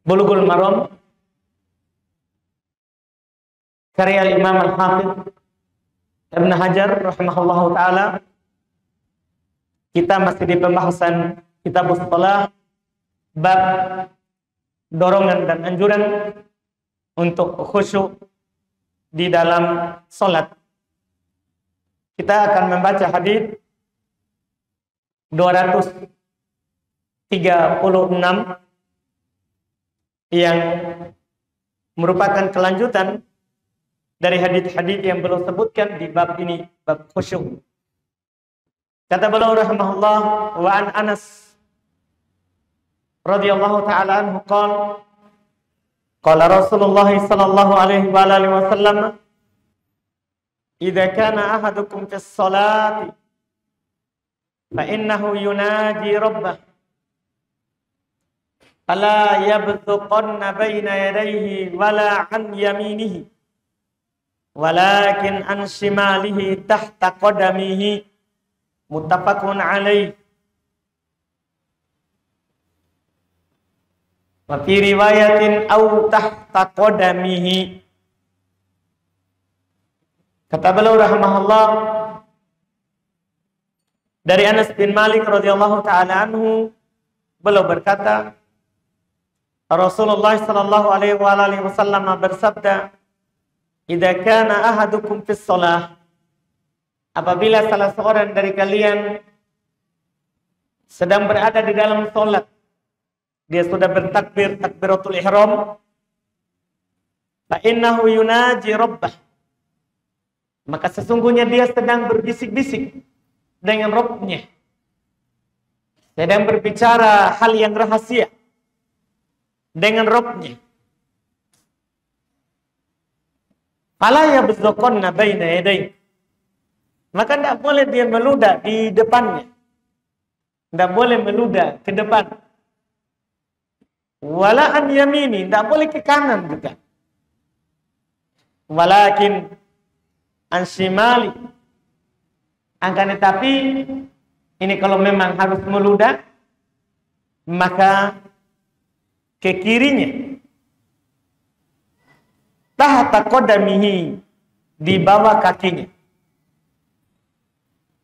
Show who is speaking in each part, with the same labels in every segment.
Speaker 1: Bulughul Maram karya Imam Al-Hafidz Ibn Hajar rahimahullahu taala. Kita masih di pembahasan kitab shalah, bab dorongan dan anjuran untuk khusyuk di dalam salat. Kita akan membaca hadis 236 yang merupakan kelanjutan dari hadis-hadis yang belum sebutkan di bab ini, bab khusyuk. Kata beliau rahimahullah, wa an Anas radhiyallahu taala anhu qala Rasulullah sallallahu alaihi wa alihi wasallam, idza kana ahadukum fis salati fa innahu yunaji rabbah fala yabzuqanna baina yadayhi wala an yaminihi walakin an shimalihi tahta qadamihi, muttafaqun alaih. Wa fi riwayatin au tahta qadamihi. Kata beliau rahimahullah, dari Anas bin Malik radhiyallahu taala anhu, beliau berkata, Rasulullah sallallahu alaihi wasallam bersabda, idza kana ahadukum fis shalah, apabila salah seorang dari kalian sedang berada di dalam salat, dia sudah bertakbir takbiratul ihram, fa innahu yunaji rabbah, maka sesungguhnya dia sedang berbisik-bisik dengan Rabb-nya, sedang berbicara hal yang rahasia dengan Rabb-nya. Fala yabzuqanna baina yadayhi, maka tidak boleh dia meludah di depannya, tidak boleh meludah ke depan. Wala an yamini, tidak boleh ke kanan juga. Walakin an shimali, akan tetapi ini kalau memang harus meludah, maka ke kirinya, tahta qadamihi, di bawah kakinya.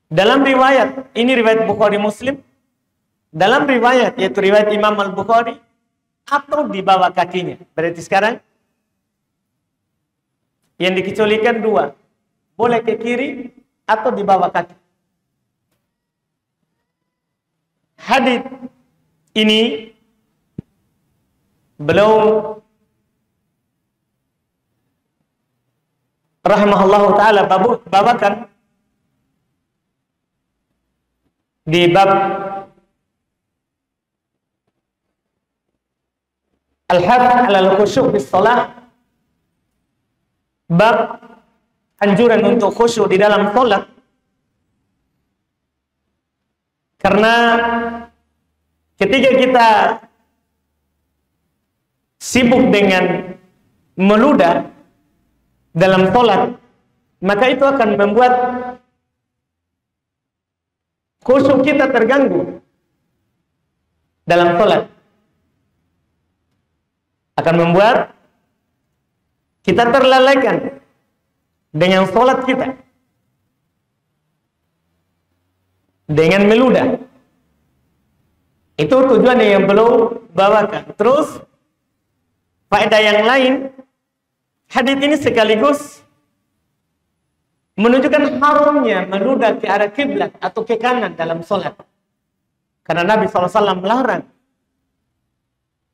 Speaker 1: Dalam riwayat, ini riwayat Bukhari Muslim, dalam riwayat, yaitu riwayat Imam Al-Bukhari, atau di bawah kakinya. Berarti sekarang yang dikecualikan dua, boleh ke kiri atau di bawah kaki. Hadis ini beliau rahimahullahu taala bawakan di bab al-hadd 'ala al-khusyuk bis shalah, bab anjuran untuk khusyuk di dalam salat. Karena ketika kita sibuk dengan meludah dalam salat, maka itu akan membuat khusyuk kita terganggu dalam salat, akan membuat kita terlalaikan dengan salat kita dengan meludah. Itu tujuan yang belum bawakan. Terus faedah yang lain, hadis ini sekaligus menunjukkan haramnya meludah ke arah kiblat atau ke kanan dalam salat. Karena Nabi SAW melarang,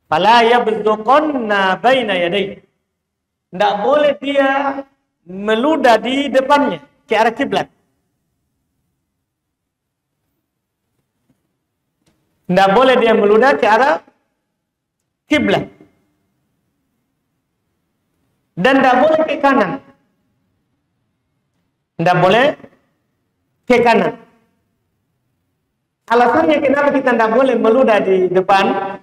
Speaker 1: fala yabzuqanna baina yadayhi, tidak boleh dia meludah di depannya ke arah kiblat. Tidak boleh dia meludah ke arah kiblat. Dan tidak boleh ke kanan. Tidak boleh ke kanan. Alasannya kenapa kita tidak boleh meludah di depan?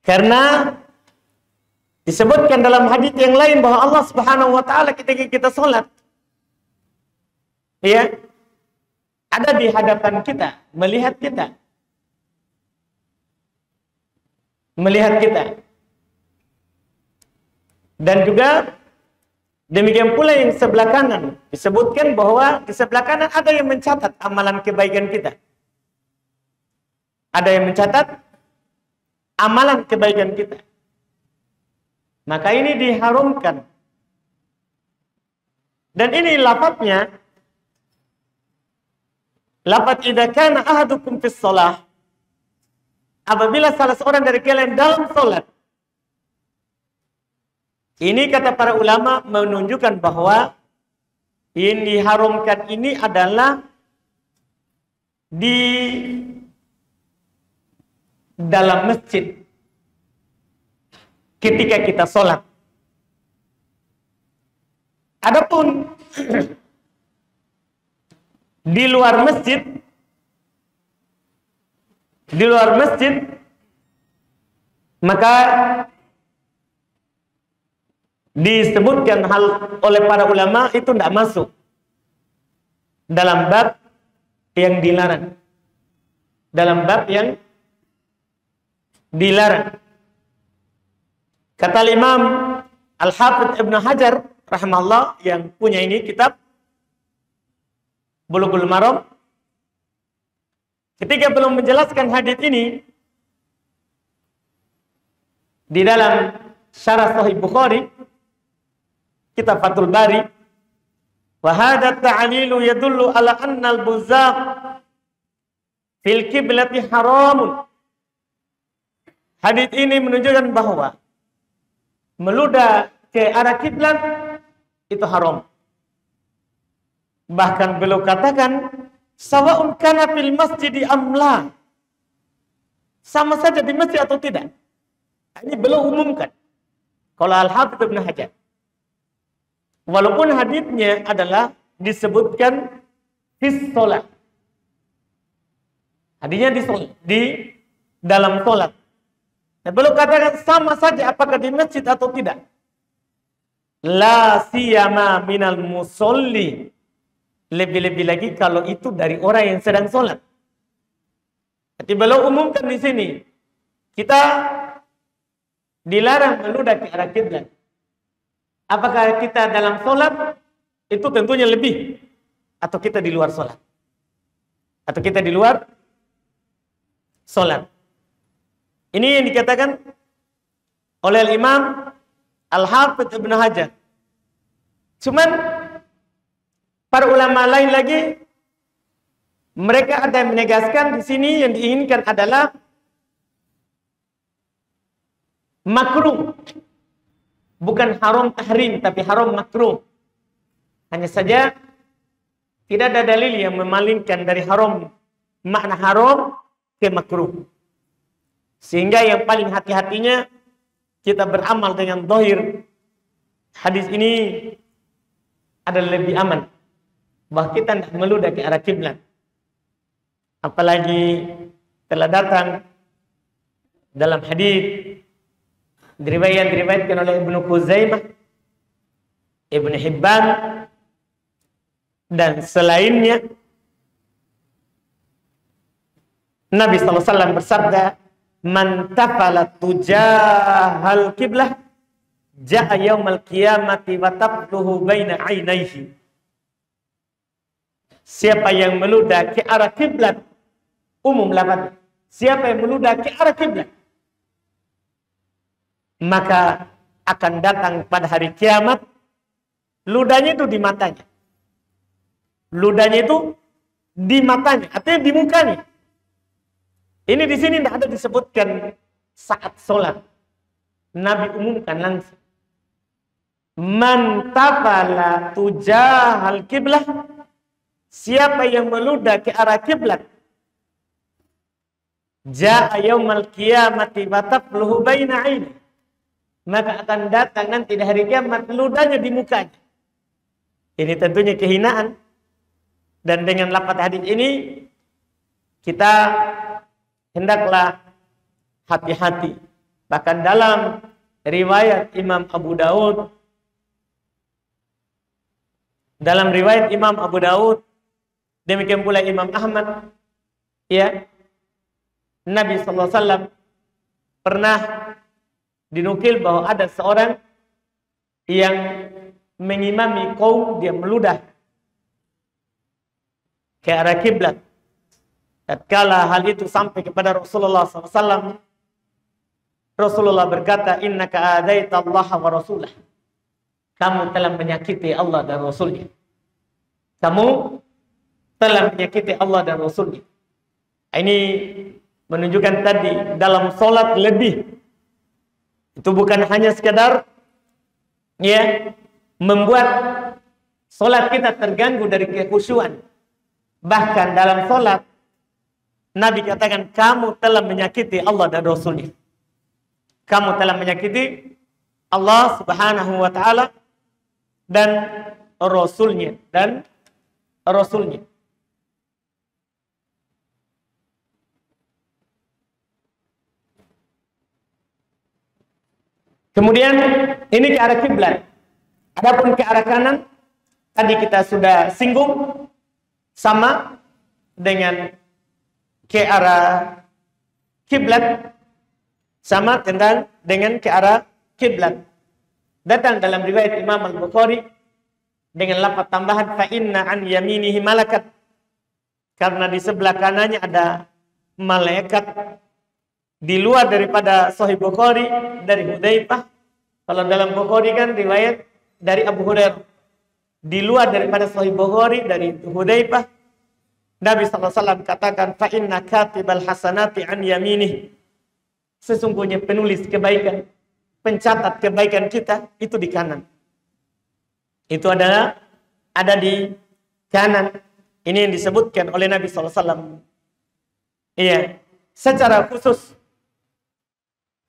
Speaker 1: Karena disebutkan dalam hadis yang lain bahwa Allah Subhanahu wa taala ketika kita salat, ya, ada di hadapan kita, melihat kita. melihat kita. Dan juga demikian pula yang sebelah kanan. Disebutkan bahwa di sebelah kanan ada yang mencatat amalan kebaikan kita. Ada yang mencatat amalan kebaikan kita. Maka ini diharumkan. Dan ini lafadznya, lafadz idza kana ahadukum fis shalah, apabila salah seorang dari kalian dalam salat. Ini kata para ulama menunjukkan bahwa yang diharumkan ini adalah di dalam masjid ketika kita sholat. Adapun di luar masjid, maka disebutkan hal oleh para ulama itu tidak masuk dalam bab yang dilarang. Dalam bab yang dilarang. Kata Imam Al-Hafidz Ibnu Hajar rahimahullah yang punya ini kitab Bulughul Maram, ketika belum menjelaskan hadits ini di dalam Syarah Sahih Bukhari, kitab Fathul Bari, wa hadha ta'lilu yadullu ala anna al-buzaq fil qiblati haramun. Hadits ini menunjukkan bahwa meludah ke arah kiblat itu haram. Bahkan beliau katakan sawa'un kana fil masjidi amla, sama saja di masjid atau tidak. Ini beliau umumkan. Kalau Al-Hafidz Ibnu Hajar, walaupun haditsnya adalah disebutkan fis shalah, haditsnya di dalam salat. Nah, beliau katakan sama saja apakah di masjid atau tidak. La siyama minal musolli, lebih-lebih lagi kalau itu dari orang yang sedang sholat. Jadi beliau umumkan di sini, kita dilarang meludah ke arah kiblat. Apakah kita dalam sholat itu tentunya lebih, atau kita di luar sholat, atau kita di luar sholat. Ini yang dikatakan oleh Imam Al-Hafidz Ibnu Hajar. Cuman para ulama lain lagi, mereka ada yang menegaskan di sini yang diinginkan adalah makruh. Bukan haram tahrim, tapi haram makruh. Hanya saja tidak ada dalil yang memalingkan dari haram, makna haram ke makruh. Sehingga yang paling hati-hatinya kita beramal dengan zahir hadis ini adalah lebih aman, bahwa kita tidak meludah ke arah kiblat. Apalagi telah datang dalam hadis diriwayatkan oleh Ibnu Khuzaimah, Ibnu Hibban dan selainnya, Nabi SAW bersabda, man tafala tujahal kiblah ja'a yaumal qiyamati wa tabluhu baina ainaihi. Siapa yang meludah ke arah kiblat, umum lafaz, siapa yang meludah ke arah kiblat, maka akan datang pada hari kiamat ludahnya itu di matanya. Ludahnya itu di matanya, artinya di mukanya. Ini di sini tidak ada disebutkan saat sholat. Nabi umumkan langsung. Man tafala tujahal kiblah, siapa yang meludah ke arah kiblat, ja'a yaumal qiyamati wa tabluhu baina aini, maka akan datang nanti di hari kiamat ludahnya di mukanya. Ini tentunya kehinaan. Dan dengan lafaz hadis ini kita hendaklah hati-hati. Bahkan dalam riwayat Imam Abu Daud, demikian pula Imam Ahmad, ya, Nabi SAW pernah dinukil bahwa ada seorang yang mengimami kaum, dia meludah ke arah kiblat. Tatkala hal itu sampai kepada Rasulullah SAW, Rasulullah berkata, innaka adaita Allah wa rasulah. Kamu telah menyakiti Allah dan Rasulnya. Kamu telah menyakiti Allah dan Rasulnya. Ini menunjukkan tadi dalam sholat lebih. Itu bukan hanya sekedar membuat sholat kita terganggu dari kekhusyuan. Bahkan dalam sholat Nabi katakan, kamu telah menyakiti Allah dan Rasulnya. Kamu telah menyakiti Allah Subhanahu wa ta'ala dan Rasulnya. Kemudian ini ke arah kiblat. Adapun ke arah kanan, tadi kita sudah singgung, sama dengan ke arah kiblat, sama dengan ke arah kiblat. Datang dalam riwayat Imam Al-Bukhari dengan lafaz tambahan fa inna an yaminihi malakat, karena di sebelah kanannya ada malaikat. Di luar daripada Sahih Bukhari dari Hudzaifah. Kalau dalam Bukhari kan riwayat dari Abu Hurairah. Di luar daripada Sahih Bukhari dari Hudzaifah, Nabi SAW katakan, fa inna katibal hasanati an yaminih. Sesungguhnya penulis kebaikan, pencatat kebaikan kita itu di kanan. Itu ada di kanan. Ini yang disebutkan oleh Nabi SAW. Iya, secara khusus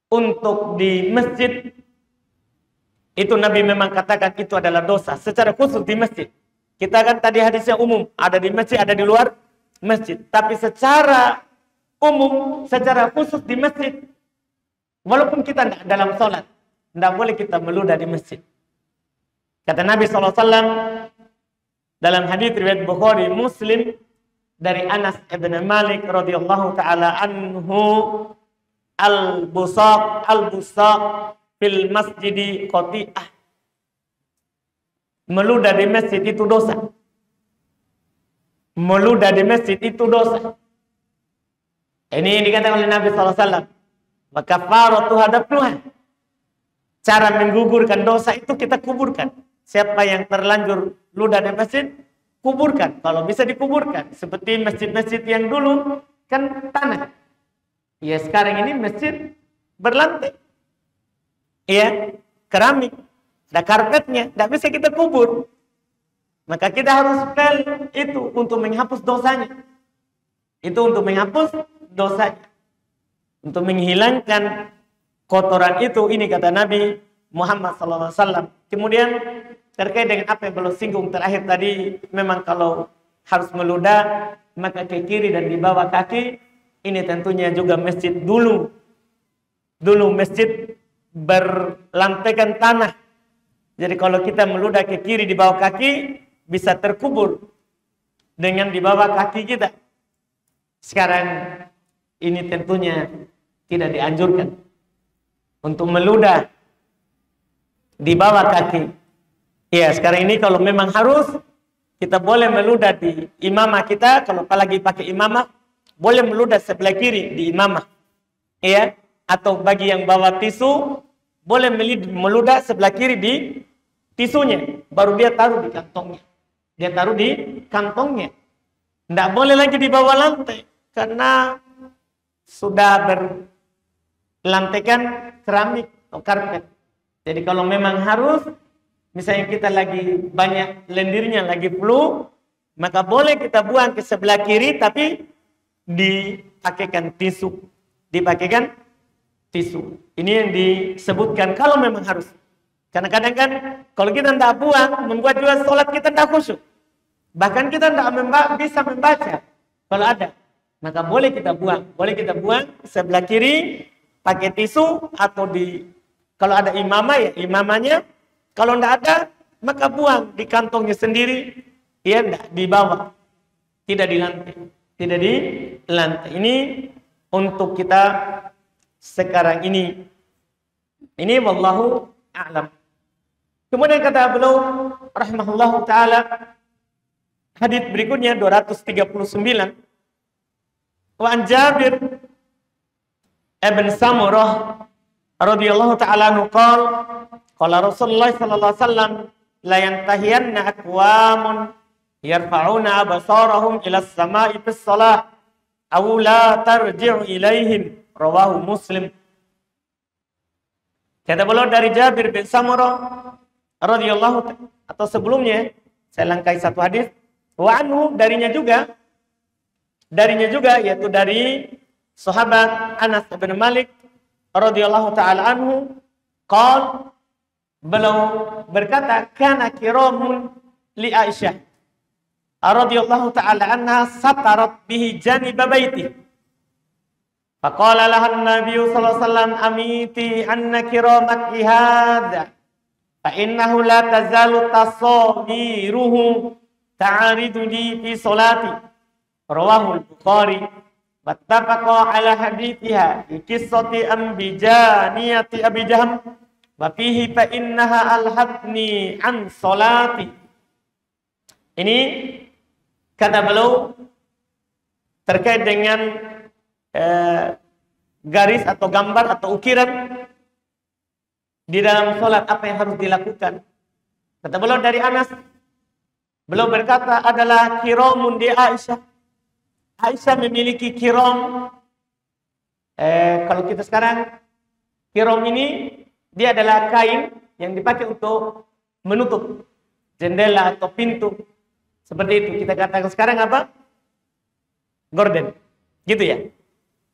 Speaker 1: untuk di masjid itu Nabi memang katakan itu adalah dosa. Secara khusus di masjid. Kita kan tadi hadisnya umum, ada di masjid, ada di luar masjid. Tapi secara umum, secara khusus di masjid, walaupun kita tidak dalam sholat, tidak boleh kita meludah di masjid. Kata Nabi SAW dalam hadis riwayat Bukhari Muslim dari Anas ibn Malik radhiyallahu taala anhu, al-busaq fil masjidi qati'ah. Meludah di masjid itu dosa. Meludah di masjid itu dosa. Ini dikatakan oleh Nabi SAW. Wa kafaratu hadafnuha. Cara menggugurkan dosa itu kita kuburkan. Siapa yang terlanjur ludah di masjid, kuburkan. Kalau bisa dikuburkan. Seperti masjid-masjid yang dulu kan tanah. Ya sekarang ini masjid berlantai. Ya, keramik. Ada karpetnya, tidak bisa kita kubur. Maka kita harus pel itu untuk menghapus dosanya. Itu untuk menghapus dosanya. Untuk menghilangkan kotoran itu, ini kata Nabi Muhammad SAW. Kemudian terkait dengan apa yang belum singgung terakhir tadi, memang kalau harus meludah, maka ke kiri dan di bawah kaki. Ini tentunya juga masjid dulu. Dulu masjid berlantaikan tanah. Jadi kalau kita meludah ke kiri di bawah kaki, bisa terkubur dengan di bawah kaki kita. Sekarang ini tentunya tidak dianjurkan untuk meludah di bawah kaki. Ya, sekarang ini kalau memang harus, kita boleh meludah di imamah kita. Kalau apalagi pakai imamah, boleh meludah sebelah kiri di imamah. Ya, atau bagi yang bawa tisu, boleh meludah sebelah kiri di tisunya. Baru dia taruh di kantongnya. Dia taruh di kantongnya. Tidak boleh lagi di bawah lantai. Karena sudah berlantaikan keramik atau karpet. Jadi kalau memang harus, misalnya kita lagi banyak lendirnya, lagi flu, maka boleh kita buang ke sebelah kiri, tapi dipakaikan tisu. Dipakaikan tisu. Ini yang disebutkan kalau memang harus. Karena kadang kan kalau kita tidak buang, membuat juga sholat kita tidak khusyuk. Bahkan kita tidak bisa membaca. Kalau ada, maka boleh kita buang. Boleh kita buang sebelah kiri, pakai tisu, atau kalau ada imamah ya imamahnya. Kalau tidak ada, maka buang di kantongnya sendiri. Ya, tidak di bawah. Tidak di lantai. Tidak di lantai. Ini untuk kita sekarang ini. Ini wallahu a'lam. Kemudian kata beliau rahimahullahu taala, hadits berikutnya 239. Wa an Jabir ibn Samurah radhiyallahu ta'ala anhu qala Rasulullah sallallahu alaihi wasallam la yantahiyanna aqwamun yarfa'una absarahum ila as-sama'i fis shalah aw la tarji'u ilaihim, rawahu Muslim. Kata beliau dari Jabir bin Samurah radhiyallahu atau sebelumnya saya langkai satu hadis, wa anhu darinya juga yaitu dari sahabat Anas bin Malik radhiyallahu taala anhu beliau berkata kana kiramun li Aisyah radhiyallahu taala anha satarat bihi janiba baiti. Faqala laha an-nabiy sallallahu alaihi wasallam amiti anna kiramaki hadha fa innahu la tazalu tasawiruhu ta'aridu li fi salati, rawahu al-Bukhari. Wattafaqa ala hadithiha fi qissati ambijaniyati Abi Jahm wa fihi fa innaha alhatni an salati. Ini kata beliau terkait dengan garis atau gambar atau ukiran di dalam sholat, apa yang harus dilakukan. Kata beliau dari Anas, beliau berkata adalah kiramun di Aisyah. Aisyah memiliki kiram. Kalau kita sekarang, kiram ini dia adalah kain yang dipakai untuk menutup jendela atau pintu. Seperti itu. Kita katakan sekarang apa? Gorden. Gitu ya?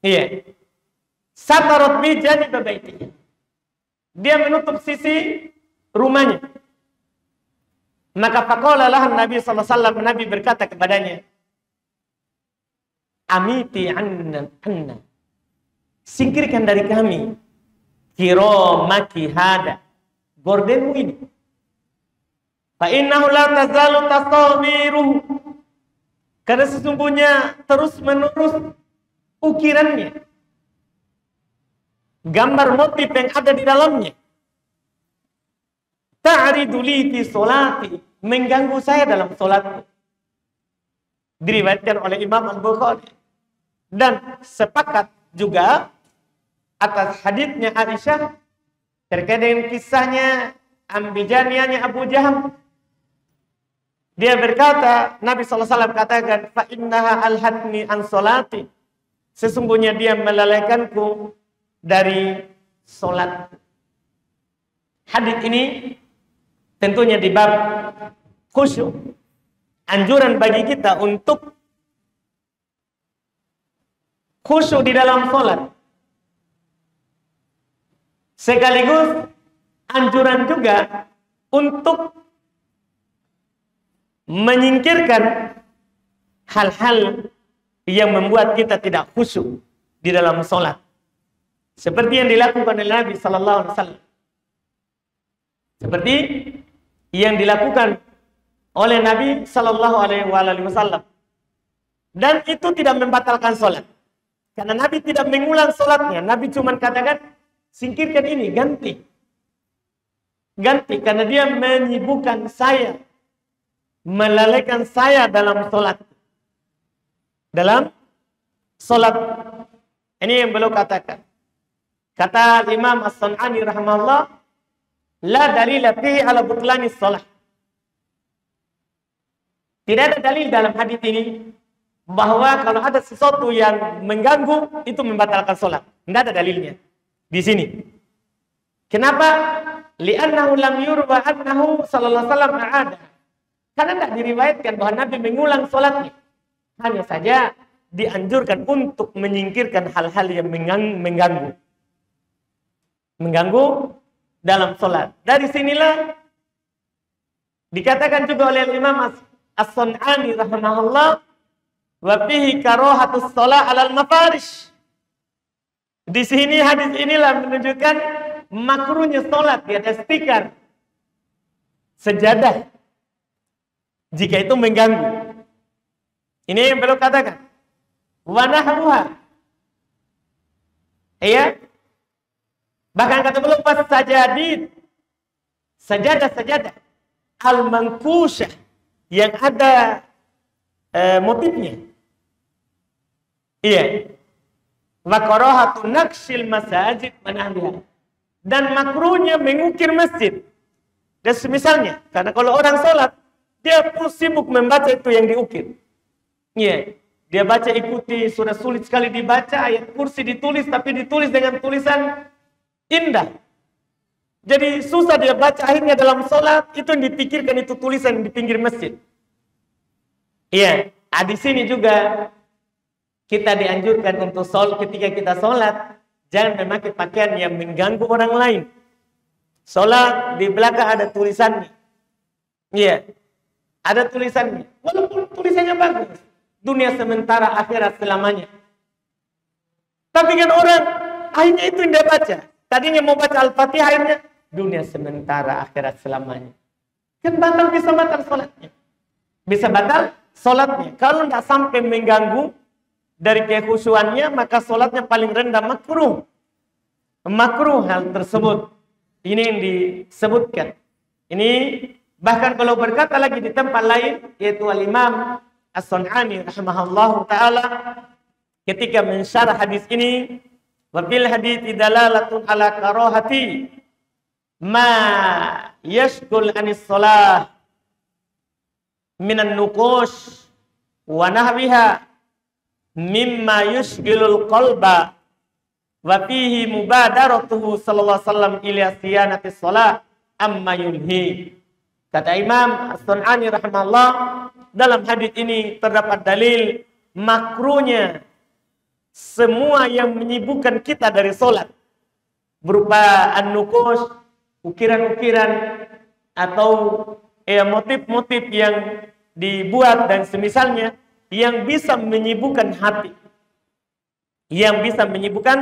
Speaker 1: Iya. Satarat bi janiba baitihi. Dia menutup sisi rumahnya. Maka faqala laha Nabi sallallahu alaihi wasallam, Nabi berkata kepadanya, amiti anna, singkirkan dari kami kiramaki hada, gordenmu ini. Fa innahu la tazalu tasawiruhu, karena sesungguhnya terus menerus ukirannya, gambar motif yang ada di dalamnya, ta'ridu li fi sholati, mengganggu saya dalam sholatku. Diriwayatkan oleh Imam Al-Bukhari. Dan sepakat juga atas haditsnya Aisyah terkait dengan kisahnya ambijanianya Abu Jahm. Dia berkata, Nabi SAW katakan, fa innaha alhatni an sholati, sesungguhnya dia melalaikanku dari sholat. Hadits ini tentunya di bab khusyuk, anjuran bagi kita untuk khusyuk di dalam sholat. Sekaligus anjuran juga untuk menyingkirkan hal-hal yang membuat kita tidak khusyuk di dalam sholat. Seperti yang dilakukan oleh Nabi Sallallahu Alaihi Wasallam. Seperti yang dilakukan oleh Nabi Sallallahu Alaihi Wasallam. Dan itu tidak membatalkan sholat. Karena Nabi tidak mengulang sholatnya. Nabi cuma katakan, singkirkan ini, ganti. Ganti, karena dia menyibukkan saya, melalaikan saya dalam sholat. Dalam sholat. Ini yang beliau katakan. Kata Imam As-Sun'ani rahimahullah, la dalila fihi ala butlani sholat. Tidak ada dalil dalam hadis ini bahwa kalau ada sesuatu yang mengganggu itu membatalkan sholat. Tidak ada dalilnya di sini. Kenapa? Li'annahu lam yurwa annahu sallallahu alaihi wasallam a'ada. Karena tidak diriwayatkan bahwa Nabi mengulang sholatnya. Hanya saja dianjurkan untuk menyingkirkan hal-hal yang mengganggu. Mengganggu dalam sholat. Dari sinilah dikatakan juga oleh Imam As-Sun'ani rahimahullah, wa fihi karahatus shalah 'alal mafarish. Di sini hadis inilah menunjukkan makruhnya sholat di atas tikar, sejadah, jika itu mengganggu. Ini yang perlu katakan. Wa nahruha. Iya, Bahkan kata beliau sajadid, sajadah al-mankusyah yang ada motifnya. Iya. Wa karahatu naqshil masajid manahliha. Dan makruhnya mengukir masjid. Dan semisalnya, karena kalau orang sholat, dia pun sibuk membaca itu yang diukir. Iya. Dia baca ikuti, sudah sulit sekali dibaca, ayat kursi ditulis, tapi ditulis dengan tulisan indah. Jadi susah dia baca, akhirnya dalam sholat, itu yang dipikirkan itu tulisan di pinggir masjid. Iya. Di sini juga kita dianjurkan untuk ketika kita sholat, jangan memakai pakaian yang mengganggu orang lain. Sholat di belakang ada tulisannya. Iya, ada tulisannya. Walaupun tulisannya bagus. Dunia sementara, akhirat selamanya. Tapi kan orang, akhirnya itu yang dia baca. Tadinya mau baca Al-Fatihah, akhirnya dunia sementara, akhirat selamanya. Kan bisa batal sholatnya. Bisa batal sholatnya. Kalau tidak sampai mengganggu dari kekhusyuannya, maka sholatnya paling rendah makruh. Makruh hal tersebut. Ini yang disebutkan. Ini bahkan kalau berkata lagi di tempat lain, yaitu Al-Imam As-Sun'ani rahimahullah ta'ala, ketika mensyarah hadis ini, wabil hadithi dalalatun ala karahati ma yashkul anis sholah minan nukush wa nahwiha mimma yushgilul qalba wa fihi mubadaratuhu sallallahu alaihi wasallam ila siyanati shalah amma yulhi. Kata Imam As-Sun'ani rahimahullah, dalam hadis ini terdapat dalil makruhnya semua yang menyibukkan kita dari salat, berupa an-nukush, ukiran-ukiran atau motif-motif yang dibuat dan semisalnya yang bisa menyibukkan hati. Yang bisa menyibukkan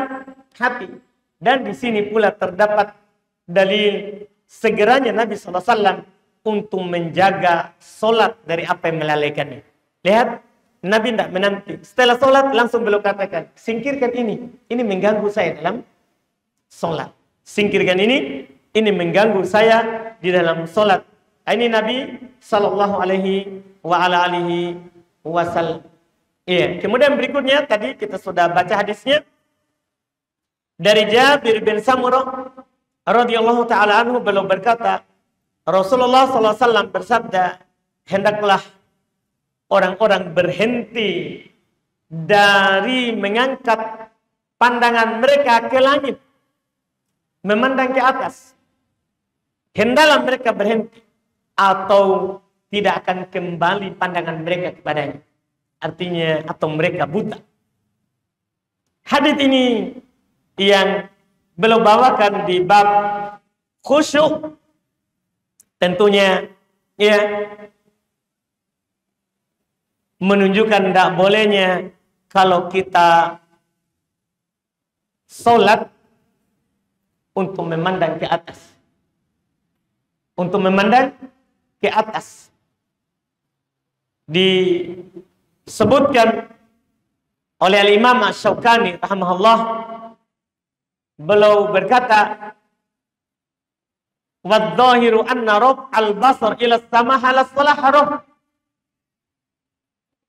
Speaker 1: hati. Dan di sini pula terdapat dalil segeranya Nabi SAW untuk menjaga solat dari apa yang melalaikannya. Lihat, Nabi tidak menanti. Setelah solat langsung beliau katakan, singkirkan ini mengganggu saya dalam solat. Singkirkan ini mengganggu saya di dalam solat. Ini Nabi Sallallahu Alaihi Wasallam. Iya. Kemudian berikutnya tadi kita sudah baca hadisnya dari Jabir bin Samurah radhiyallahu taala anhu, beliau berkata, Rasulullah sallallahu alaihi wasallam bersabda, hendaklah orang-orang berhenti dari mengangkat pandangan mereka ke langit, memandang ke atas. Hendaklah mereka berhenti atau tidak akan kembali pandangan mereka kepadanya. Artinya atau mereka buta. Hadis ini yang beliau bawakan di bab khusyuk, tentunya ya menunjukkan tidak bolehnya kalau kita sholat untuk memandang ke atas. Untuk memandang ke atas. Disebutkan oleh Al-Imam Asy-Syaukani rahimahullah, beliau berkata, wadzahiru anna raf'al basar ila as-sama' ala shalah haram.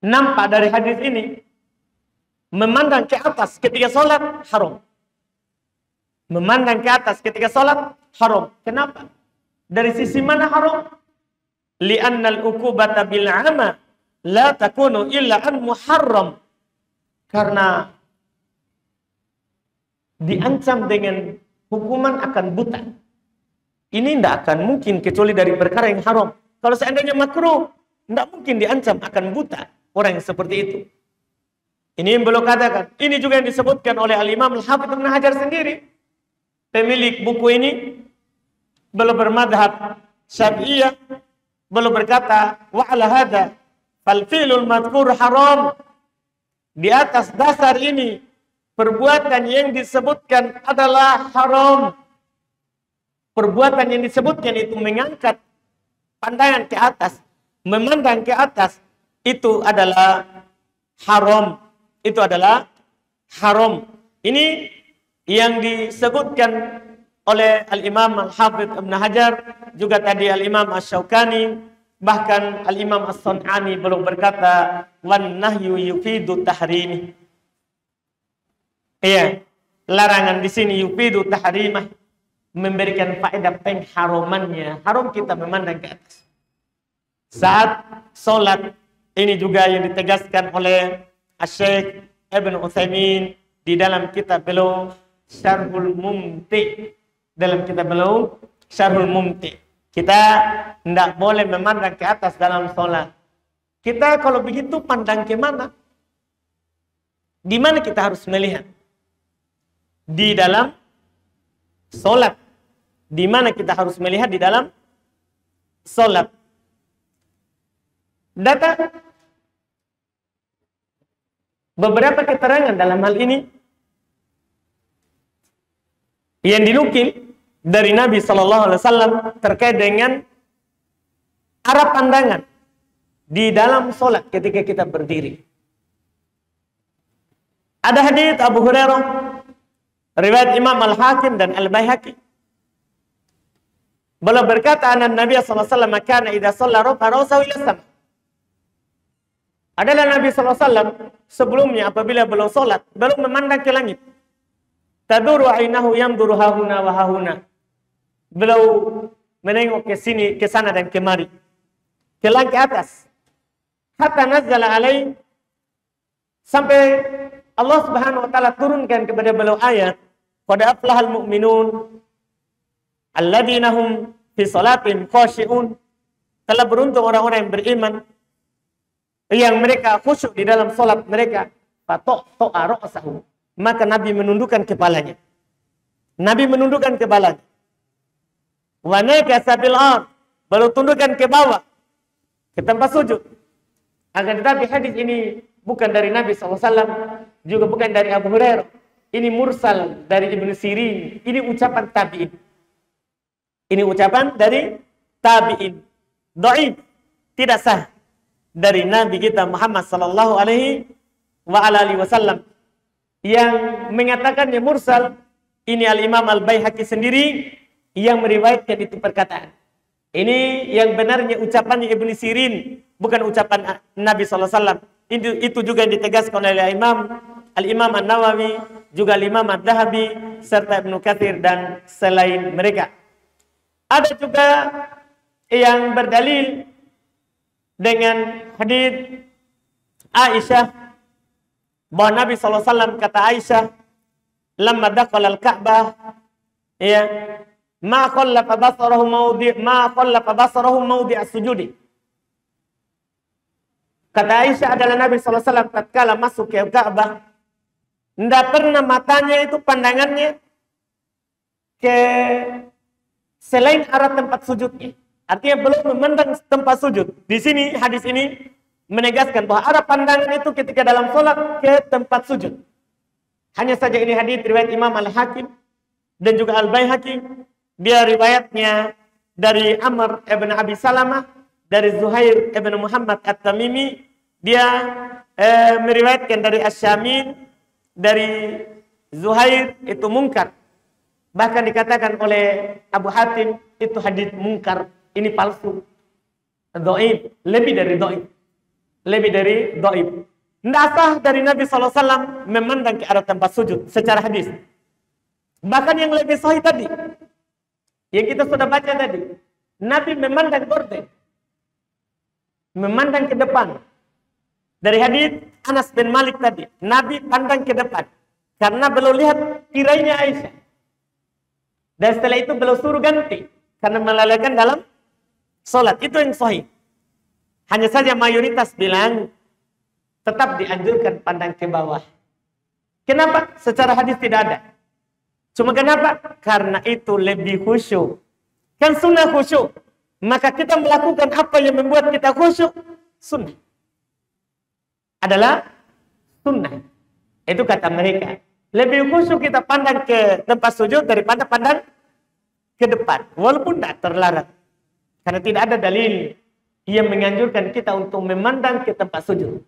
Speaker 1: Nampak dari hadis ini memandang ke atas ketika salat haram. Memandang ke atas ketika salat haram. Kenapa? Dari sisi mana haram? Li'anna al-uqubata bil 'ama la takunu illa an muharram. Karena diancam dengan hukuman akan buta. Ini tidak akan mungkin kecuali dari perkara yang haram. Kalau seandainya makruh, tidak mungkin diancam akan buta orang yang seperti itu. Ini yang beliau katakan. Ini juga yang disebutkan oleh Al-Imam Al-Hafidz Ibnu Hajar sendiri. Pemilik buku ini, beliau bermadhab Syafi'iyah. Beliau berkata, wa ala hadza fal fi'lul madhkur haram. Di atas dasar ini, perbuatan yang disebutkan adalah haram. Perbuatan yang disebutkan itu mengangkat pandangan ke atas, memandang ke atas, itu adalah haram. Itu adalah haram. Ini yang disebutkan oleh Al-Imam Al-Hafidh Ibn Hajar, juga tadi Al-Imam Asy-Syaukani, bahkan Al-Imam As-Sun'ani belum berkata wan nahyu yufidu tahrimi. Iya, larangan di sini yufidu tahrimah, memberikan faedah pengharumannya. Haram kita memandang ke atas saat sholat. Ini juga yang ditegaskan oleh Asy-Syaikh Ibnu Utsaimin di dalam kitab beliau Syarhul Mumti. Dalam kitab beliau Syarhul Mumti, kita tidak boleh memandang ke atas dalam sholat. Kita kalau begitu pandang ke mana? Di mana kita harus melihat? Di dalam sholat. Di mana kita harus melihat di dalam sholat? Data beberapa keterangan dalam hal ini yang dinukil dari Nabi SAW terkait dengan arah pandangan di dalam sholat ketika kita berdiri. Ada hadits Abu Hurairah, riwayat Imam Al-Hakim dan Al-Baihaqi. Beliau berkata, anna Nabi SAW kana idza shalla rafa'a ra'sahu ila sama'. Adalah Nabi SAW sebelumnya apabila beliau sholat, beliau memandang ke langit. Taduru ainahu yamduru hahuna wa hahuna. Beliau menengok ke sini, ke sana dan kemari. Ke langit atas. Hatta nazzala alaihi, sampai Allah Subhanahu wa taala turunkan kepada beliau ayat, qad aflahal mu'minun alladzina hum fi salatihim khashi'un. Telah beruntung orang-orang yang beriman yang mereka khusyuk di dalam salat mereka. Fato'a ra'sahu, maka Nabi menundukkan kepalanya. Nabi menundukkan kepalanya. Wa nakasa bil ard, baru tundukkan ke bawah, ke tempat sujud. Akan tetapi hadis ini bukan dari Nabi SAW, juga bukan dari Abu Hurairah. Ini mursal dari Ibnu Sirin. Ini ucapan tabi'in. Ini ucapan dari tabi'in. Dhaif, tidak sah dari Nabi kita Muhammad sallallahu alaihi wasallam. Yang mengatakannya mursal, ini Al-Imam Al-Baihaqi sendiri yang meriwayatkan itu perkataan. Ini yang benarnya ucapannya Ibnu Sirin, bukan ucapan Nabi SAW. Itu juga yang ditegaskan oleh Al-Imam An-Nawawi, juga Al-Imam Ad-Dhahabi, serta Ibnu Katsir dan selain mereka. Ada juga yang berdalil dengan hadits Aisyah, bahwa Nabi SAW kata Aisyah, lamma dakhala al-Ka'bah, ya, ma khallafa basarahu mawdi' as-sujudi. Kata Aisyah adalah Nabi SAW tatkala masuk ke Ka'bah, tidak pernah matanya itu pandangannya ke selain arah tempat sujudnya. Artinya belum memandang tempat sujud. Di sini hadis ini menegaskan bahwa arah pandangan itu ketika dalam sholat ke tempat sujud. Hanya saja ini hadis riwayat Imam Al-Hakim dan juga Al-Baihaqi. Dia riwayatnya dari Amr ibn Abi Salamah, dari Zuhair ibn Muhammad At-Tamimi. Dia meriwayatkan dari Asy-Syami, dari Zuhair, itu mungkar. Bahkan dikatakan oleh Abu Hatim itu hadis mungkar, ini palsu, dhaif, lebih dari dhaif. Lebih dari dhaif. Tidak sah dari Nabi SAW memandang ke arah tempat sujud secara hadis. Bahkan yang lebih sahih tadi, yang kita sudah baca tadi, Nabi memandang borden, memandang ke depan. Dari hadis Anas bin Malik tadi, Nabi pandang ke depan karena belum lihat tirainya Aisyah. Dan setelah itu beliau suruh ganti karena melalaikan dalam sholat. Itu yang sahih. Hanya saja mayoritas bilang tetap dianjurkan pandang ke bawah. Kenapa? Secara hadis tidak ada. Cuma kenapa? Karena itu lebih khusyuk. Kan sunnah khusyuk. Maka kita melakukan apa yang membuat kita khusyuk, sunnah. Adalah sunnah. Itu kata mereka. Lebih khusyuk kita pandang ke tempat sujud daripada pandang ke depan. Walaupun tidak terlarang. Karena tidak ada dalil yang menganjurkan kita untuk memandang ke tempat sujud.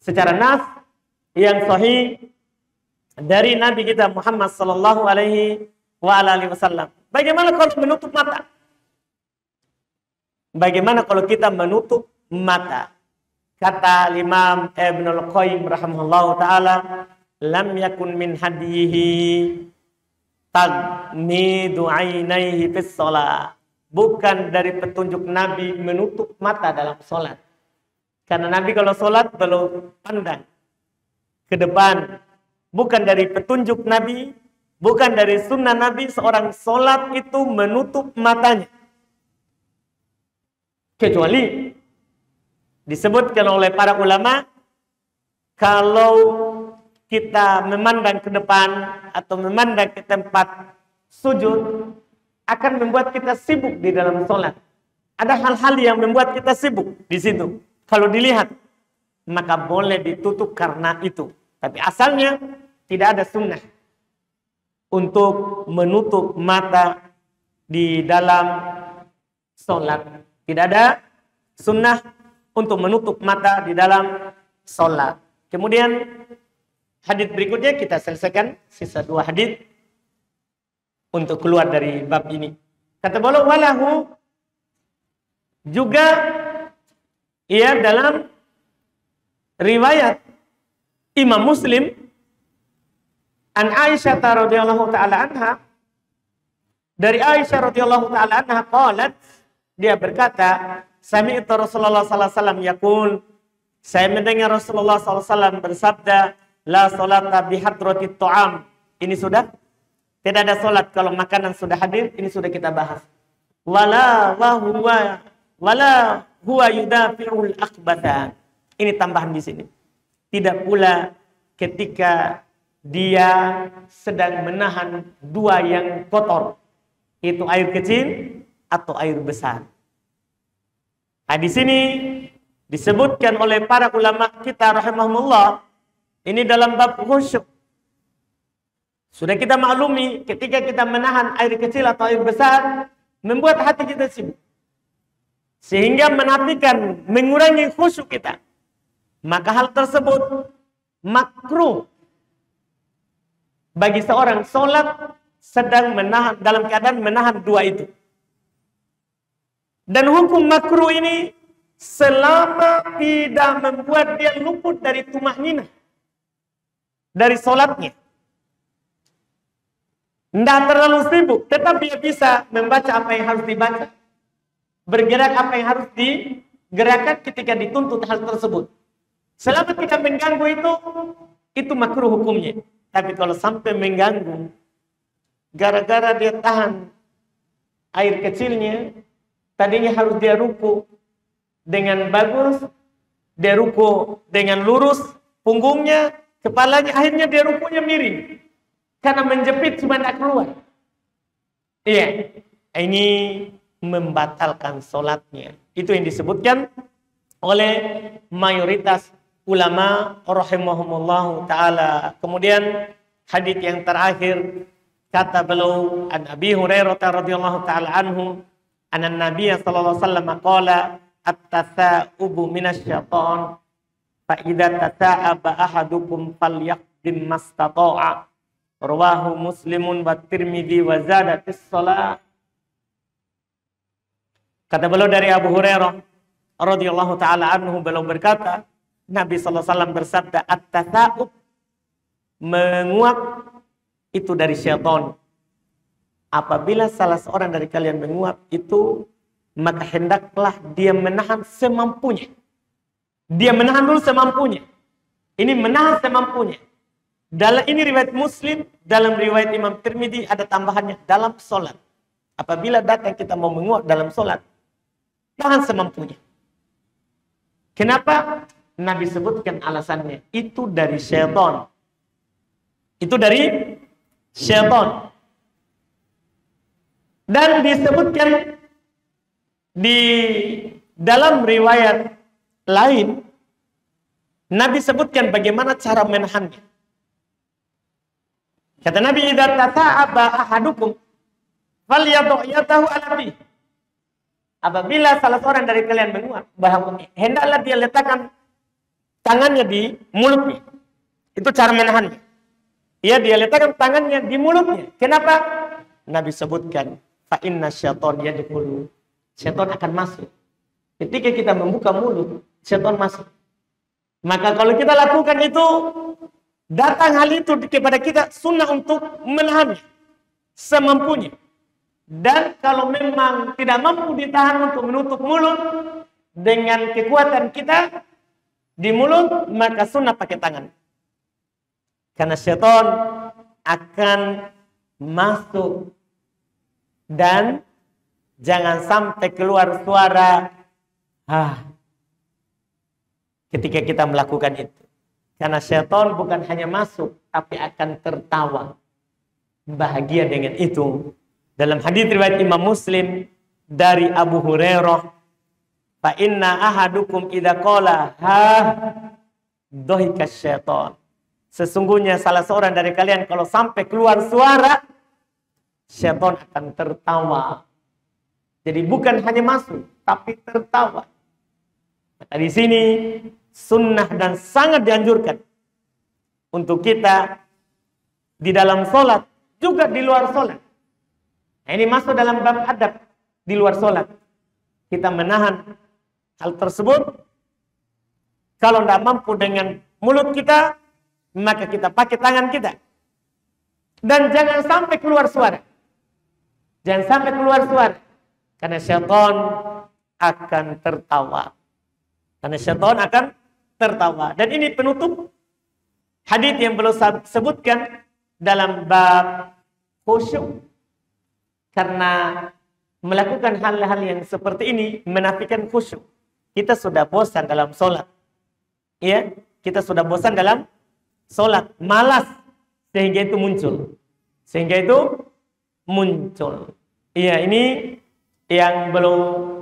Speaker 1: Secara nas yang sahih dari Nabi kita Muhammad sallallahu alaihi wasallam. Bagaimana kalau menutup mata? Bagaimana kalau kita menutup mata? Kata Imam Ibnul Qayyim rahimahullahu taala, lam yakun min hadihi tagmidu ainaihi fis shalah. Bukan dari petunjuk Nabi menutup mata dalam sholat. Karena Nabi kalau sholat belum pandang ke depan. Bukan dari petunjuk Nabi, bukan dari sunnah Nabi seorang sholat itu menutup matanya. Kecuali disebutkan oleh para ulama, kalau kita memandang ke depan atau memandang ke tempat sujud, akan membuat kita sibuk di dalam sholat. Ada hal-hal yang membuat kita sibuk di situ. Kalau dilihat, maka boleh ditutup karena itu. Tapi asalnya tidak ada sunnah untuk menutup mata di dalam sholat. Tidak ada sunnah untuk menutup mata di dalam sholat. Kemudian hadis berikutnya kita selesaikan sisa 2 hadis untuk keluar dari bab ini. Kata beliau, walahu juga ia dalam riwayat Imam Muslim an Aisyah radhiyallahu taala anha, dari Aisyah radhiyallahu taala anha qalat, dia berkata, sami'tu Rasulullah sallallahu alaihi wasallam yaqul, saya mendengar Rasulullah sallallahu alaihi wasallam bersabda, la salata bi hadratit ta'am. Ini sudah tidak ada salat kalau makanan sudah hadir, ini sudah kita bahas. Wala huwa yudafi'ul akhbatha. Ini tambahan di sini. Tidak pula ketika dia sedang menahan 2 yang kotor, itu air kecil atau air besar. Nah, di sini disebutkan oleh para ulama kita rahimahumullah, ini dalam bab khusyuk. Sudah kita maklumi ketika kita menahan air kecil atau air besar, membuat hati kita sibuk. Sehingga menafikan, mengurangi khusyuk kita. Maka hal tersebut makruh bagi seorang sholat sedang menahan, dalam keadaan menahan 2 itu. Dan hukum makruh ini selama tidak membuat dia luput dari tumakninah, dari sholatnya. Tidak terlalu sibuk, tetapi dia bisa membaca apa yang harus dibaca, bergerak apa yang harus digerakkan ketika dituntut hal tersebut. Selama tidak mengganggu itu makruh hukumnya. Tapi kalau sampai mengganggu, gara-gara dia tahan air kecilnya, tadinya harus dia ruku dengan bagus, dia ruku dengan lurus, punggungnya, kepalanya, akhirnya dia rukunya miring. Karena menjepit cuma tidak keluar. Iya, ini membatalkan sholatnya. Itu yang disebutkan oleh mayoritas ulama rahimahumullah ta'ala. Kemudian hadis yang terakhir, kata beliau an Abi Hurairah radhiyallahu ta'ala anhu, anna Nabiy sallallahu alaihi wasallam qala at-tasa'ubu minasyaitan fa idza tasa'aba ahadukum falyaqdim mastata'a. Rawahu Muslimun wa Tirmidzi wa zada fis shalah. Kata beliau dari Abu Hurairah radhiyallahu ta'ala anhu, beliau berkata, Nabi sallallahu alaihi wasallam bersabda, at-tasa'ub, menguap itu dari syaitan. Apabila salah seorang dari kalian menguap itu, maka hendaklah dia menahan semampunya. Dia menahan dulu semampunya. Ini menahan semampunya. Dalam ini riwayat Muslim, dalam riwayat Imam Tirmidzi ada tambahannya dalam sholat. Apabila datang kita mau menguap dalam sholat, tahan semampunya. Kenapa? Nabi sebutkan alasannya. Itu dari syaitan. Itu dari syaitan. Dan disebutkan di dalam riwayat lain, Nabi sebutkan bagaimana cara menahannya. Kata Nabi, idza tata'aba ahadukum falyadhu yadahu ala fihi. Apabila salah seorang dari kalian menguap, bahwa hendaklah dia letakkan tangannya di mulutnya. Itu cara menahannya. Dia letakkan tangannya di mulutnya. Kenapa? Nabi sebutkan, fa inna syaitan yadkhulu. Syaitan akan masuk. Ketika kita membuka mulut, syaitan masuk. Maka kalau kita lakukan itu, datang hal itu kepada kita, sunnah untuk menahannya semampunya. Dan kalau memang tidak mampu ditahan untuk menutup mulut dengan kekuatan kita di mulut, maka sunnah pakai tangan. Karena syaitan akan masuk dan jangan sampai keluar suara ketika kita melakukan itu. Karena syaitan bukan hanya masuk, tapi akan tertawa. Bahagia dengan itu. Dalam hadis riwayat Imam Muslim dari Abu Hurairah, fa inna ahadukum idza qala dhahika syaitan. Sesungguhnya salah seorang dari kalian kalau sampai keluar suara, syaitan akan tertawa. Jadi bukan hanya masuk, tapi tertawa. Maka di sini sunnah dan sangat dianjurkan untuk kita di dalam sholat, juga di luar sholat. Nah, ini masuk dalam bab adab di luar sholat. Kita menahan hal tersebut. Kalau tidak mampu dengan mulut kita, maka kita pakai tangan kita. Dan jangan sampai keluar suara. Jangan sampai keluar suara. Karena syaitan akan tertawa. Karena syaitan akan tertawa. Dan ini penutup hadis yang belum sebutkan dalam bab khusyuk. Karena melakukan hal-hal yang seperti ini menafikan khusyuk. Kita sudah bosan dalam sholat. Ya, kita sudah bosan dalam sholat. Malas. Sehingga itu muncul. Iya, ini yang belum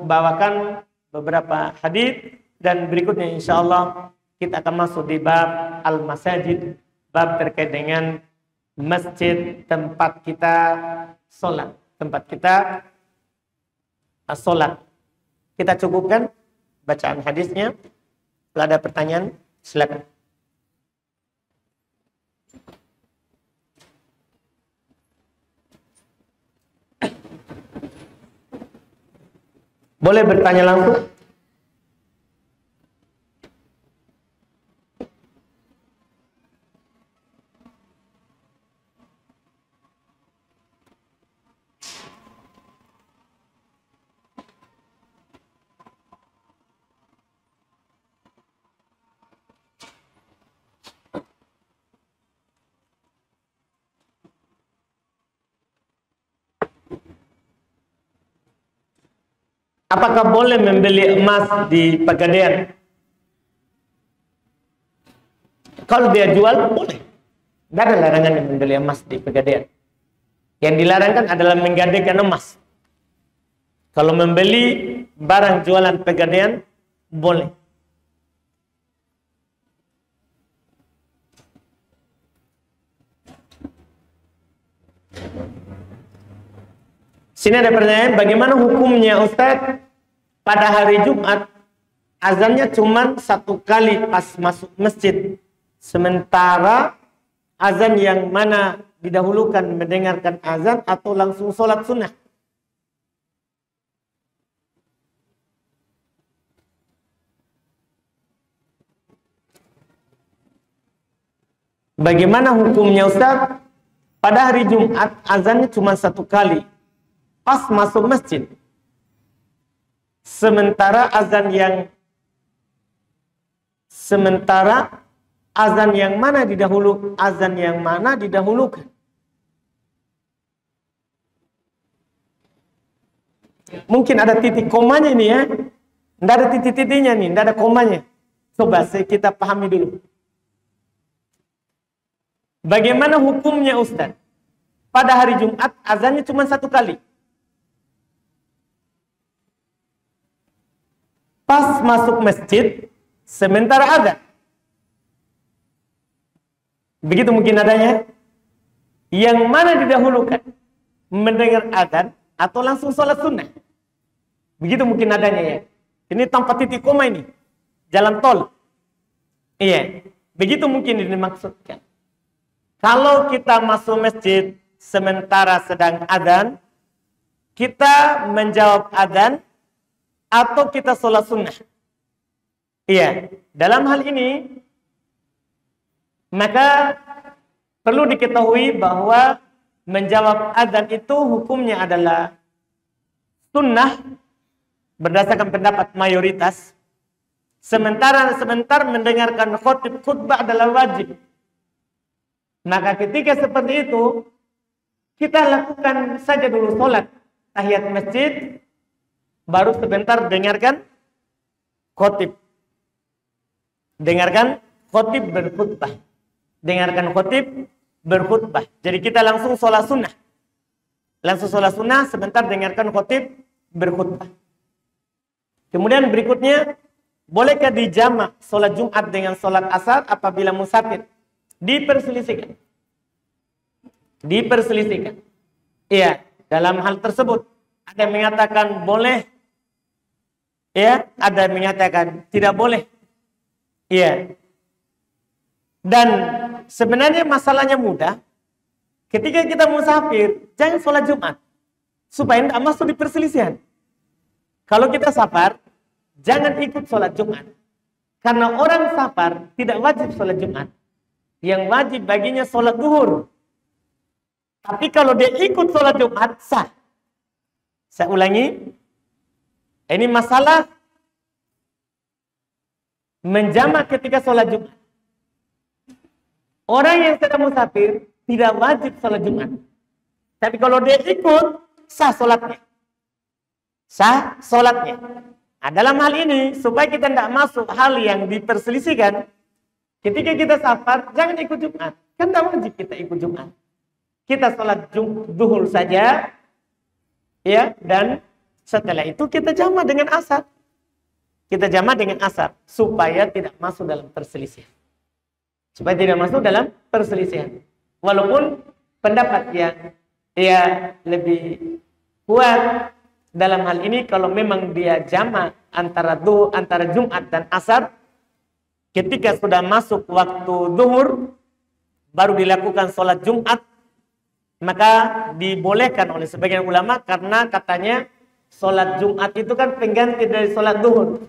Speaker 1: bawakan beberapa hadis. Dan berikutnya insya Allah kita akan masuk di bab al-masajid. Bab terkait dengan masjid, tempat kita sholat. Tempat kita sholat. Kita cukupkan bacaan hadisnya. Kalau ada pertanyaan, silakan. Boleh bertanya langsung. Apakah boleh membeli emas di Pegadaian? Kalau dia jual, boleh. Tidak ada larangan yang membeli emas di Pegadaian. Yang dilarangkan adalah menggadaikan emas. Kalau membeli barang jualan Pegadaian, boleh. Sini ada pertanyaan, bagaimana hukumnya Ustaz pada hari Jumat azannya cuma 1 kali pas masuk masjid, sementara azan yang mana didahulukan mendengarkan azan atau langsung sholat sunnah? Bagaimana hukumnya Ustaz pada hari Jumat azannya cuma 1 kali pas masuk masjid, sementara azan yang mana didahulukan? Mungkin ada titik komanya ini ya. Tidak ada titik-titiknya nih, tidak ada komanya. Coba kita pahami dulu. Bagaimana hukumnya Ustaz pada hari Jumat azannya cuma 1 kali? Pas masuk masjid, sementara azan. Begitu mungkin adanya. Yang mana didahulukan? Mendengar azan atau langsung sholat sunnah? Begitu mungkin adanya ya. Ini tanpa titik koma ini. Jalan tol. Iya. Begitu mungkin ini dimaksudkan. Kalau kita masuk masjid, sementara sedang adzan, kita menjawab adzan, atau kita sholat sunnah. Iya, dalam hal ini maka perlu diketahui bahwa menjawab adzan itu hukumnya adalah sunnah berdasarkan pendapat mayoritas. Sementara mendengarkan khutbah adalah wajib. Maka ketika seperti itu, kita lakukan saja dulu sholat tahiyat masjid, baru sebentar dengarkan khotib. Dengarkan khotib berkhutbah. Dengarkan khotib berkhutbah. Jadi kita langsung sholat sunnah. Langsung sholat sunnah, sebentar dengarkan khotib berkhutbah. Kemudian berikutnya, bolehkah dijamak sholat Jumat dengan sholat asar apabila musafir? Diperselisihkan. Diperselisihkan. Iya, dalam hal tersebut ada yang mengatakan boleh, ya, ada yang mengatakan tidak boleh. Iya. Dan sebenarnya masalahnya mudah. Ketika kita musafir, jangan sholat Jumat supaya tidak masuk di perselisihan. Kalau kita safar, jangan ikut sholat Jumat, karena orang safar tidak wajib sholat Jumat. Yang wajib baginya sholat zuhur. Tapi kalau dia ikut sholat Jumat, sah. Saya ulangi, ini masalah menjamak ketika sholat Jumat. Orang yang sedang musafir tidak wajib sholat Jumat. Tapi kalau dia ikut, sah sholatnya. Sah sholatnya. Nah, dalam hal ini, supaya kita tidak masuk hal yang diperselisihkan, ketika kita safar, jangan ikut Jumat. Kan tidak wajib kita ikut Jumat. Kita sholat zuhur saja, ya, dan setelah itu kita jamak dengan asar. Kita jamak dengan asar, supaya tidak masuk dalam perselisihan. Supaya tidak masuk dalam perselisihan. Walaupun pendapat yang lebih kuat dalam hal ini, kalau memang dia jamak antara Jumat dan asar, ketika sudah masuk waktu zuhur, baru dilakukan sholat Jumat, maka dibolehkan oleh sebagian ulama, karena katanya sholat Jumat itu kan pengganti dari sholat zuhur.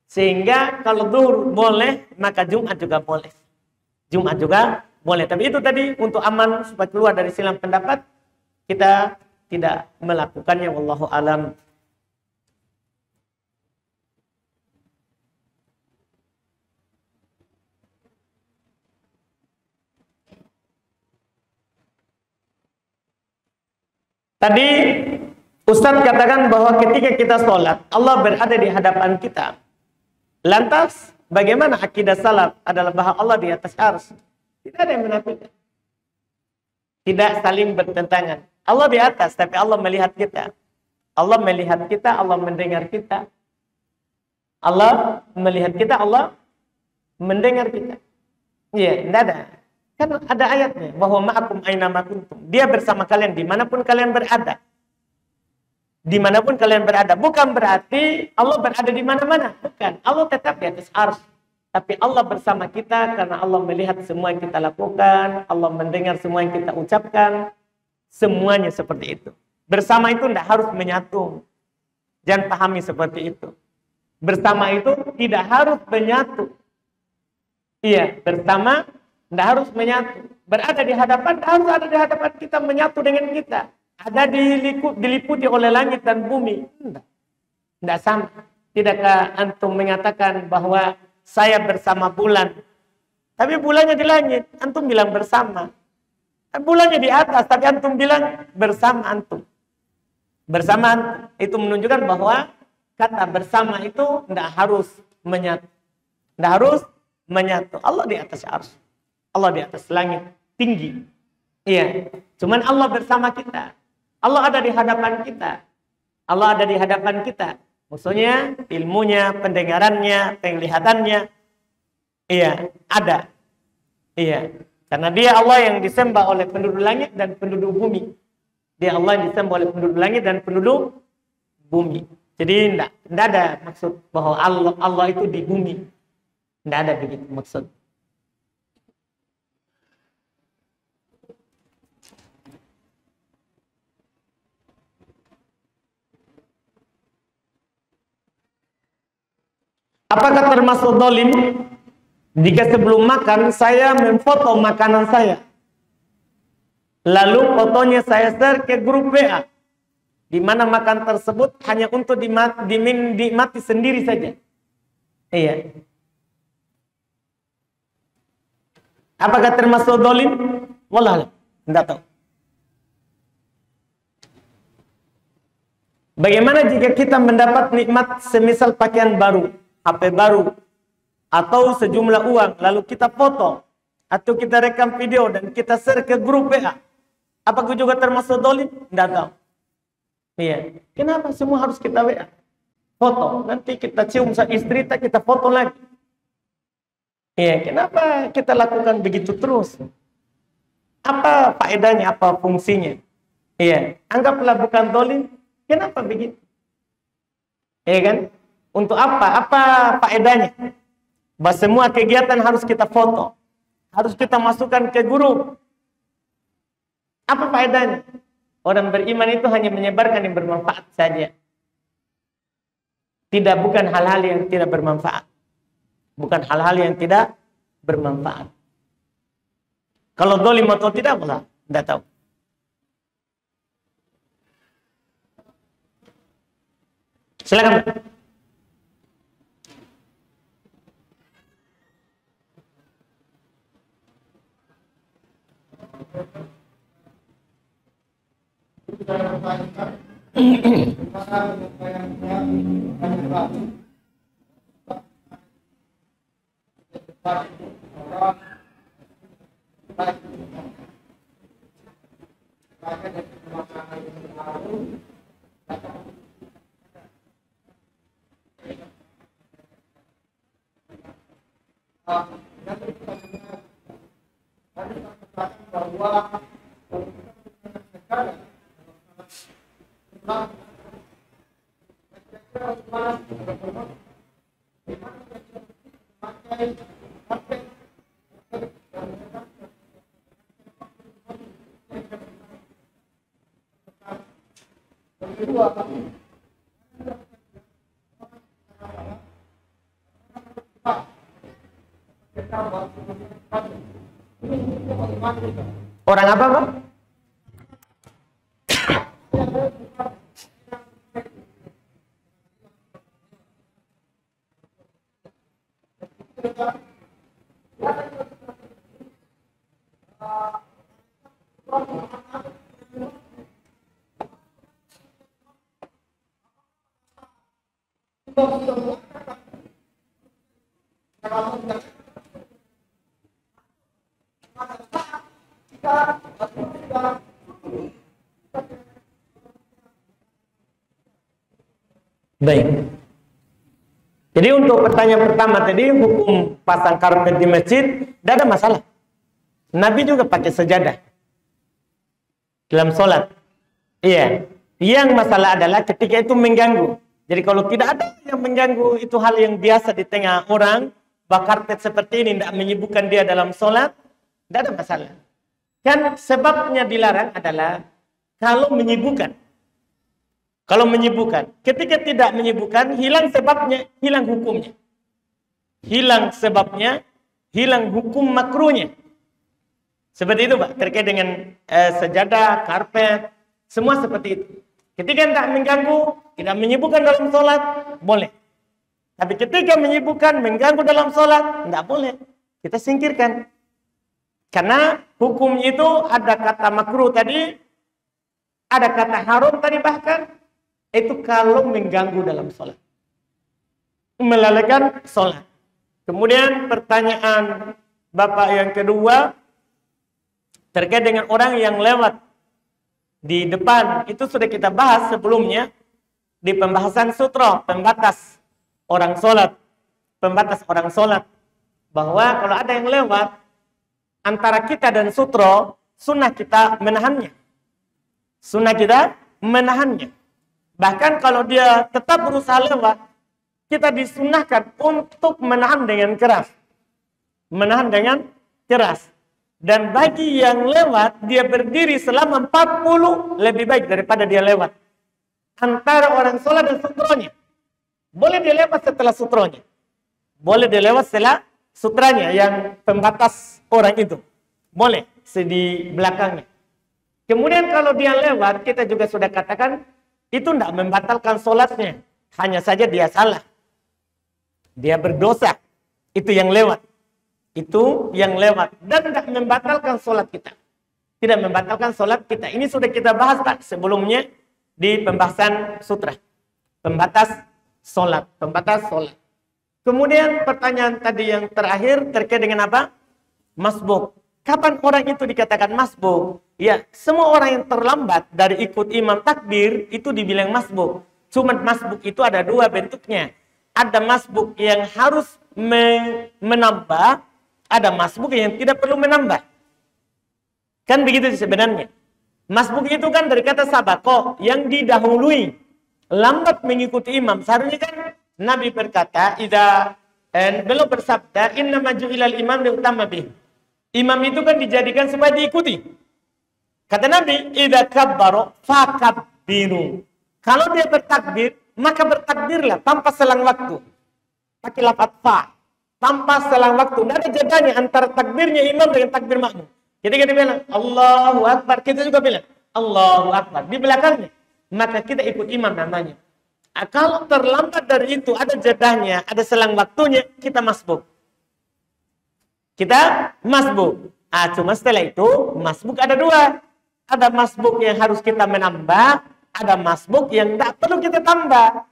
Speaker 1: Sehingga kalau zuhur boleh, maka Jumat juga boleh. Jumat juga boleh. Tapi itu tadi untuk aman, supaya keluar dari silang pendapat, kita tidak melakukannya. Wallahu alam. Tadi Ustadz katakan bahwa ketika kita sholat, Allah berada di hadapan kita. Lantas, bagaimana akidah salaf adalah bahwa Allah di atas arsy? Tidak ada yang menafikan. Tidak saling bertentangan. Allah di atas, tapi Allah melihat kita. Allah melihat kita, Allah mendengar kita. Allah melihat kita, Allah mendengar kita. Iya, tidak ada. Kan ada ayatnya, bahwa ma'akum aina ma kuntum. Dia bersama kalian dimanapun kalian berada. Dimanapun kalian berada. Bukan berarti Allah berada di mana-mana. Bukan. Allah tetap di atas arsy. Tapi Allah bersama kita karena Allah melihat semua yang kita lakukan. Allah mendengar semua yang kita ucapkan. Semuanya seperti itu. Bersama itu tidak harus menyatu. Jangan pahami seperti itu. Bersama itu tidak harus menyatu. Iya, bersama tidak harus menyatu. Berada di hadapan, harus ada di hadapan kita, menyatu dengan kita. Ada diliputi oleh langit dan bumi. Tidak sama. Tidakkah antum mengatakan bahwa saya bersama bulan, tapi bulannya di langit, antum bilang bersama. Bulannya di atas, tapi antum bilang bersama antum. Bersama antum. Itu menunjukkan bahwa kata bersama itu tidak harus menyatu. Tidak harus menyatu. Allah di atas arsy. Allah di atas langit tinggi. Iya. Cuman Allah bersama kita. Allah ada di hadapan kita. Allah ada di hadapan kita. Maksudnya ilmunya, pendengarannya, penglihatannya. Iya, ada. Iya. Karena dia Allah yang disembah oleh penduduk langit dan penduduk bumi. Dia Allah yang disembah oleh penduduk langit dan penduduk bumi. Jadi tidak ada maksud bahwa Allah itu di bumi. Tidak ada begitu maksud. Apakah termasuk dolim jika sebelum makan saya memfoto makanan saya, lalu fotonya saya share ke grup WA, di mana makan tersebut hanya untuk dinikmati sendiri saja? Iya. Apakah termasuk dolim? Wallah, tidak tahu. Bagaimana jika kita mendapat nikmat semisal pakaian baru, HP baru, atau sejumlah uang, lalu kita foto, atau kita rekam video dan kita share ke grup WA? Apakah juga termasuk dolim? Tidak tahu. Iya. Kenapa semua harus kita WA? Foto. Nanti kita cium sama istri kita foto lagi. Iya. Kenapa kita lakukan begitu terus? Apa faedahnya? Apa fungsinya? Iya. Anggaplah bukan dolim. Kenapa begitu? Iya kan? Untuk apa? Apa faedahnya? Bahwa semua kegiatan harus kita foto. Harus kita masukkan ke grup. Apa faedahnya? Orang beriman itu hanya menyebarkan yang bermanfaat saja. Tidak, bukan hal-hal yang tidak bermanfaat. Bukan hal-hal yang tidak bermanfaat. Kalau dolim atau tidak, malah tidak tahu. Silakan. Orang apa, Bang? Baik. Jadi untuk pertanyaan pertama tadi, hukum pasang karpet di masjid, tidak ada masalah. Nabi juga pakai sejadah dalam sholat. Iya. Yang masalah adalah ketika itu mengganggu. Jadi kalau tidak ada yang mengganggu, itu hal yang biasa di tengah orang. Karpet seperti ini tidak menyibukkan dia dalam sholat, tidak ada masalah. Kan sebabnya dilarang adalah kalau menyibukkan. Kalau menyibukkan, ketika tidak menyibukkan, hilang sebabnya, hilang hukumnya. Hilang sebabnya, hilang hukum makruhnya. Seperti itu, Pak. Terkait dengan sejadah, karpet, semua seperti itu. Ketika tidak mengganggu, tidak menyibukkan dalam sholat, boleh. Tapi ketika menyibukkan, mengganggu dalam sholat, tidak boleh. Kita singkirkan. Karena hukumnya itu ada kata makruh tadi, ada kata haram tadi bahkan, itu kalau mengganggu dalam sholat, melalaikan sholat. Kemudian pertanyaan Bapak yang kedua terkait dengan orang yang lewat di depan, itu sudah kita bahas sebelumnya di pembahasan sutra pembatas orang sholat, bahwa kalau ada yang lewat antara kita dan sutra, sunnah kita menahannya. Bahkan kalau dia tetap berusaha lewat, kita disunahkan untuk menahan dengan keras. Dan bagi yang lewat, dia berdiri selama 40 lebih baik daripada dia lewat. Antara orang sholat dan sutronya. Boleh dia lewat setelah sutronya. Boleh dia lewat setelah sutranya yang pembatas orang itu. Boleh di belakangnya. Kemudian kalau dia lewat, kita juga sudah katakan itu tidak membatalkan sholatnya. Hanya saja dia salah. Dia berdosa. Itu yang lewat. Itu yang lewat. Dan tidak membatalkan sholat kita. Tidak membatalkan sholat kita. Ini sudah kita bahas Pak sebelumnya di pembahasan sutra. Pembatas sholat. Pembatas sholat. Kemudian pertanyaan tadi yang terakhir terkait dengan apa? Masbuk. Kapan orang itu dikatakan masbuk? Ya, semua orang yang terlambat dari ikut imam takbir itu dibilang masbuk. Cuma masbuk itu ada dua bentuknya. Ada masbuk yang harus menambah, ada masbuk yang tidak perlu menambah. Kan begitu sebenarnya. Masbuk itu kan dari kata sabako, yang didahului. Lambat mengikuti imam. Seharusnya kan Nabi berkata, beliau bersabda, inna maju'ilal imam liutama bih. Imam itu kan dijadikan supaya diikuti. Kata Nabi, idza kabbaro fakabbiru. Kalau dia bertakbir, maka bertakbirlah tanpa selang waktu. Pakai lafaz fa. Tanpa selang waktu. Tidak ada jedanya antara takbirnya imam dengan takbir makmum. Ketika dia bilang, Allahu Akbar, kita juga bilang, Allahu Akbar. Di belakangnya. Maka kita ikut imam namanya. Kalau terlambat dari itu, ada jedahnya, ada selang waktunya, kita masbuk. Kita masbuk. Cuma setelah itu, masbuk ada dua. Ada masbuk yang harus kita menambah, ada masbuk yang tidak perlu kita tambah.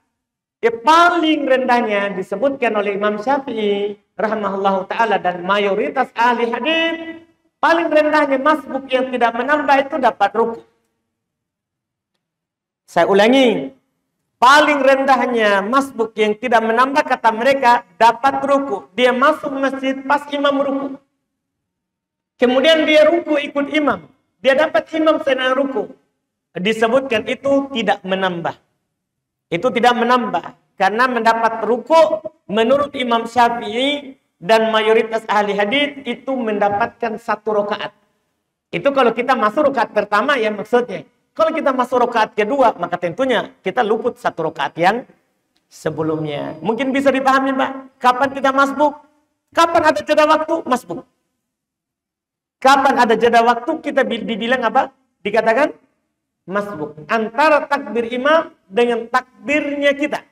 Speaker 1: Paling rendahnya disebutkan oleh Imam Syafi'i rahimahullahu ta'ala dan mayoritas ahli hadis, paling rendahnya masbuk yang tidak menambah itu dapat ruku. Saya ulangi, paling rendahnya masbuk yang tidak menambah, kata mereka, dapat ruku. Dia masuk masjid pas imam ruku. Kemudian dia ruku ikut imam. Dia dapat imam senang ruku. Disebutkan itu tidak menambah. Itu tidak menambah. Karena mendapat ruku menurut Imam Syafi'i dan mayoritas ahli hadis itu mendapatkan 1 rakaat. Itu kalau kita masuk rakaat pertama ya maksudnya. Kalau kita masuk rakaat kedua, maka tentunya kita luput 1 rakaat yang sebelumnya. Mungkin bisa dipahami Pak. Kapan kita masbuk? Kapan ada jeda waktu? Masbuk. Kapan ada jeda waktu kita dibilang apa? Dikatakan masbuk. Antara takbir imam dengan takbirnya kita.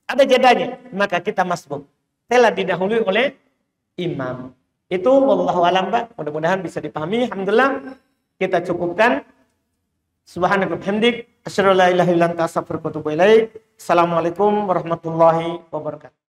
Speaker 1: Ada jedanya. Maka kita masbuk. Telah didahului oleh imam. Itu wallahu alam Pak. Mudah-mudahan bisa dipahami. Alhamdulillah kita cukupkan. Subhanaka bihamdik asyhadu an la ilaha illa anta astaghfiruka wa atubu ilaik. Assalamualaikum warahmatullahi wabarakatuh.